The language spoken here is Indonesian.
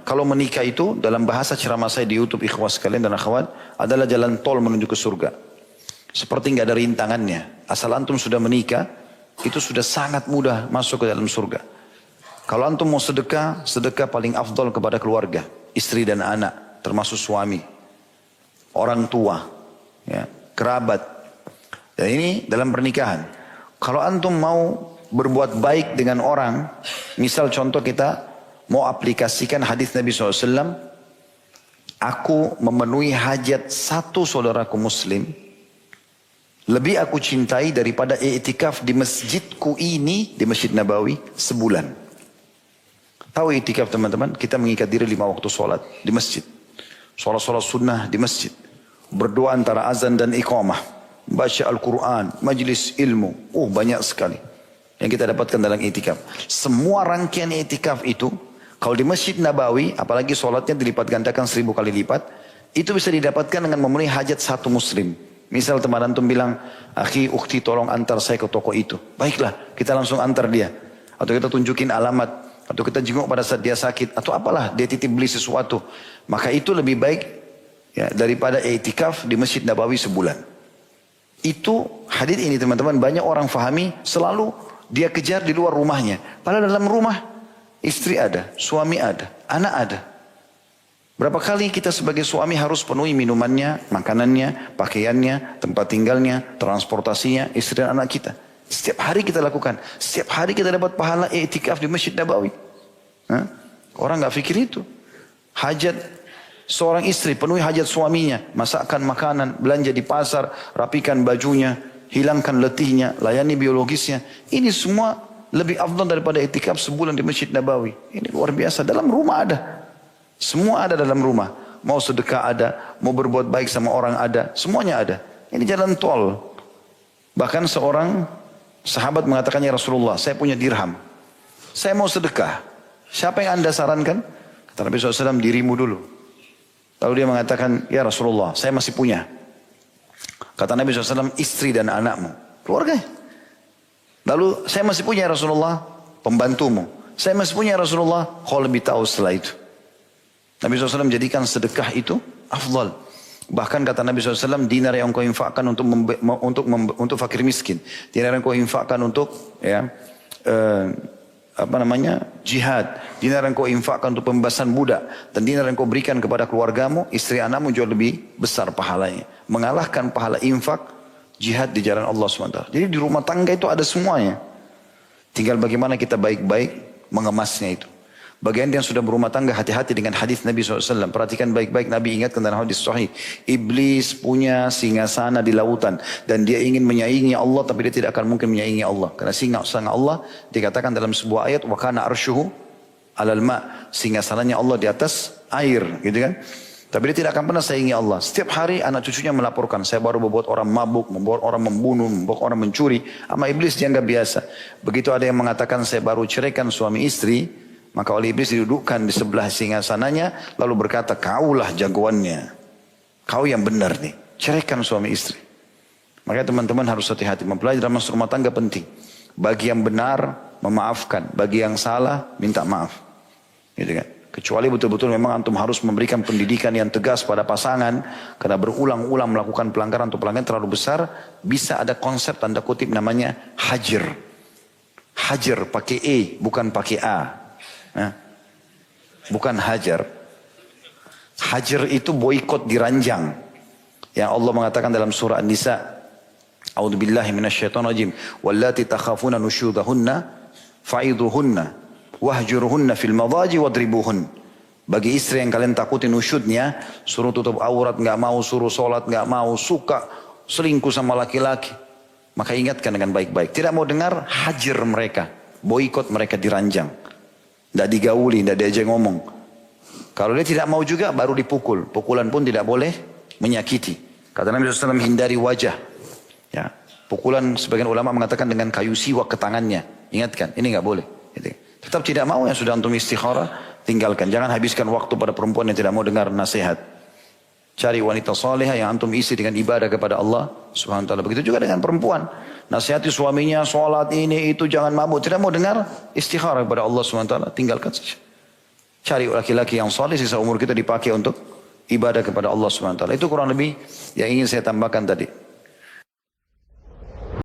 kalau menikah itu dalam bahasa ceramah saya di YouTube ikhwas sekalian dan akhwat adalah jalan tol menuju ke surga. Seperti nggak ada rintangannya. Asal antum sudah menikah, itu sudah sangat mudah masuk ke dalam surga. Kalau antum mau sedekah, sedekah paling afdol kepada keluarga, istri dan anak, termasuk suami, orang tua, ya, kerabat. Dan ini dalam pernikahan. Kalau antum mau berbuat baik dengan orang, misal contoh kita mau aplikasikan hadis Nabi SAW, aku memenuhi hajat satu saudaraku muslim, lebih aku cintai daripada i'tikaf di masjidku ini, di Masjid Nabawi, sebulan. Tahu i'tikaf teman-teman? Kita mengikat diri 5 waktu sholat di masjid. Sholat-sholat sunnah di masjid. Berdoa antara azan dan iqamah. Baca Al-Quran, majlis ilmu. Banyak sekali yang kita dapatkan dalam i'tikaf. Semua rangkaian i'tikaf itu, kalau di Masjid Nabawi, apalagi sholatnya dilipat gandakan 1000 kali lipat, itu bisa didapatkan dengan memenuhi hajat satu muslim. Misal teman antum bilang, akhi, ukhti tolong antar saya ke toko itu. Baiklah, kita langsung antar dia. Atau kita tunjukin alamat. Atau kita jenguk pada saat dia sakit. Atau apalah, dia titip beli sesuatu. Maka itu lebih baik ya, daripada i'tikaf di Masjid Nabawi sebulan. Itu hadis ini teman-teman, banyak orang fahami selalu dia kejar di luar rumahnya. Padahal dalam rumah, istri ada, suami ada, anak ada. Berapa kali kita sebagai suami harus penuhi minumannya, makanannya, pakaiannya, tempat tinggalnya, transportasinya, istri dan anak kita. Setiap hari kita lakukan. Setiap hari kita dapat pahala i'tikaf di Masjid Nabawi. Orang nggak pikir itu. Hajat seorang istri, penuhi hajat suaminya. Masakkan makanan, belanja di pasar, rapikan bajunya, hilangkan letihnya, layani biologisnya. Ini semua lebih afdal daripada i'tikaf sebulan di Masjid Nabawi. Ini luar biasa. Dalam rumah ada. Semua ada dalam rumah. Mau sedekah ada, mau berbuat baik sama orang ada. Semuanya ada. Ini jalan tol. Bahkan seorang sahabat mengatakan, ya Rasulullah, saya punya dirham. Saya mau sedekah. Siapa yang anda sarankan? Kata Nabi SAW, dirimu dulu. Lalu dia mengatakan, ya Rasulullah, saya masih punya. Kata Nabi SAW, istri dan anakmu. Keluarganya. Lalu, saya masih punya ya Rasulullah, pembantumu. Saya masih punya ya Rasulullah, kau lebih tahu setelah itu. Nabi SAW menjadikan sedekah itu afdal. Bahkan kata Nabi SAW, dinar yang kau infakkan untuk fakir miskin, dinar yang kau infakkan untuk jihad, dinar yang kau infakkan untuk pembebasan budak, dan dinar yang kau berikan kepada keluargamu, istri anakmu jauh lebih besar pahalanya, mengalahkan pahala infak jihad di jalan Allah SWT. Jadi di rumah tangga itu ada semuanya, tinggal bagaimana kita baik-baik mengemasnya itu. Bagian yang sudah berumah tangga, hati-hati dengan hadis Nabi SAW. Perhatikan baik-baik, Nabi ingatkan dalam hadis sahih. Iblis punya singgasana di lautan. Dan dia ingin menyaingi Allah, tapi dia tidak akan mungkin menyaingi Allah. Karena singgasana Allah dikatakan dalam sebuah ayat, wa kana arshuhu alal ma. Singgasananya Allah di atas air, gitu kan. Tapi dia tidak akan pernah saingi Allah. Setiap hari anak cucunya melaporkan, saya baru membuat orang mabuk, membuat orang membunuh, membuat orang mencuri. Sama iblis dianggap biasa. Begitu ada yang mengatakan, saya baru ceraikan suami istri, maka oleh iblis didudukkan di sebelah singgasananya, lalu berkata, kaulah jagoannya. Kau yang benar nih. Ceraikan suami istri. Makanya teman-teman harus hati-hati. Mempelajari dalam rumah tangga penting. Bagi yang benar, memaafkan. Bagi yang salah, minta maaf. Gitu kan? Kecuali betul-betul memang antum harus memberikan pendidikan yang tegas pada pasangan. Karena berulang-ulang melakukan pelanggaran atau pelanggaran terlalu besar. Bisa ada konsep tanda kutip namanya hajar. Hajar pakai E, bukan pakai A. Bukan hajar. Hajar itu boikot, diranjang. Yang Allah mengatakan dalam surah An-Nisa, A'udzubillahi minasyaitonirrajim, wallati takhafuna nusyudahunna fa'idhuhunna wahjuruhunna fil madaji wadribuhun. Bagi istri yang kalian takuti nusyudnya, suruh tutup aurat enggak mau, suruh salat enggak mau, suka selingkuh sama laki-laki, maka ingatkan dengan baik-baik. Tidak mau dengar, hajar mereka, boikot mereka, diranjang. Tidak digauli, tidak diajak ngomong. Kalau dia tidak mau juga baru dipukul. Pukulan pun tidak boleh menyakiti. Kata Nabi SAW, hindari wajah. Ya, pukulan sebagian ulama mengatakan dengan kayu siwak ke tangannya. Ingatkan, ini nggak boleh. Tetap tidak mau, yang sudah antum istikharah, tinggalkan. Jangan habiskan waktu pada perempuan yang tidak mau dengar nasihat. Cari wanita salehah yang antum isi dengan ibadah kepada Allah Subhanahu wa taala. Begitu juga dengan perempuan. Nasihati suaminya, sholat ini itu, jangan mabuk. Tidak mau dengar, istikharah kepada Allah Subhanahu wa taala, tinggalkan saja. Cari laki-laki yang soleh, sisa umur kita dipakai untuk ibadah kepada Allah Subhanahu wa taala. Itu kurang lebih yang ingin saya tambahkan tadi.